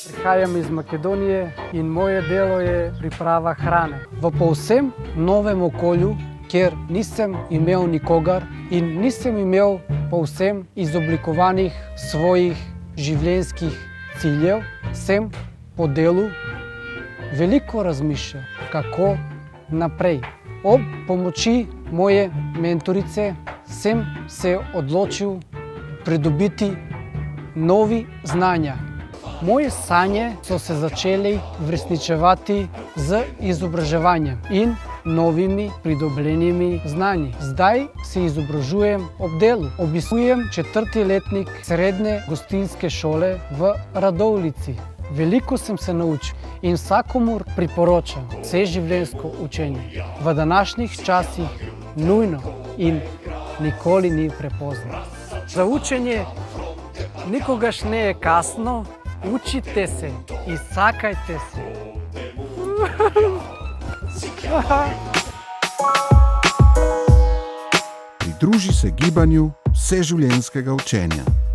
Prihajam iz Makedonije in moje delo je priprava hrane. V povsem novem okolju, kjer nisem imel nikogar in nisem imel povsem izoblikovanih svojih življenjskih ciljev, sem po delu veliko razmišljal, kako naprej. Ob pomoči moje mentorice sem se odločil pridobiti novi znanja. Moje sanje so se začele uresničevati z izobraževanjem in novimi pridobljenimi znanji. Zdaj se izobražujem ob delu. Obiskujem 4. letnik srednje gostinske šole v Radovljici. Veliko sem se naučil in vsakomur priporočam vseživljenjsko učenje. V današnjih časih nujno in nikoli ni prepozno. Za učenje nikogaš ne je kasno, učite se, izsakajte se. Pridruži se gibanju vseživljenjskega učenja.